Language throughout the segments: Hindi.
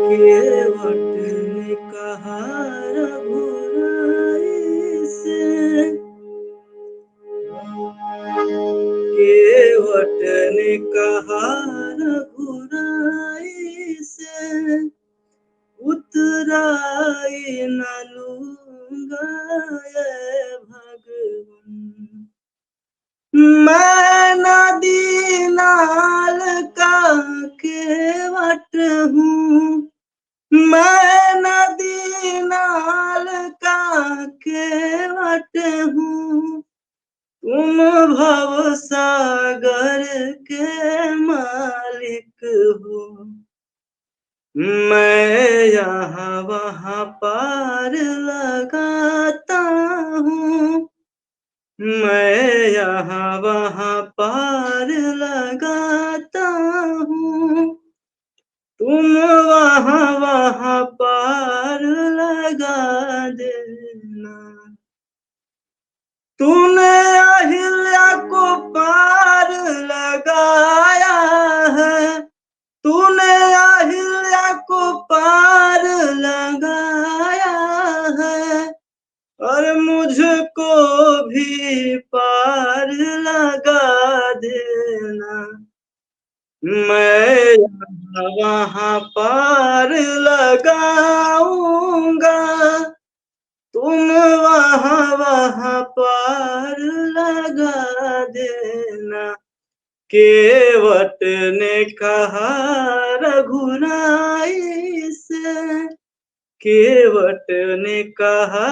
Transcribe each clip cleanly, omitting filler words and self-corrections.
केवट ने कहा रघुराई से, केवट ने कहा रघुराई से, उतराई न लूंगा ये भगवन। मैं नदी नाल का केवट हूँ, मैं नदी नाल का केवट हूँ, तुम भव सागर के मालिक हो। मैं यहाँ वहाँ पार लगाता हूँ, मैं यहाँ वहाँ पार लगाता हूँ, तुम वहाँ वहाँ पार लगा देना। तूने अहिल्या को पार लगाया है, तूने अहिल्या को पार लगाया है, और मुझको भी पार लगा देना। मैं यहाँ वहाँ पार लगाऊंगा, तुम वहाँ वहाँ पार लगा देना। केवट ने कहा रघुराई से, केवट ने कहा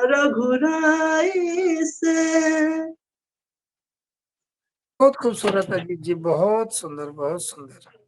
रघुराई से। बहुत खूबसूरत अजीत जी, बहुत सुंदर बहुत सुंदर।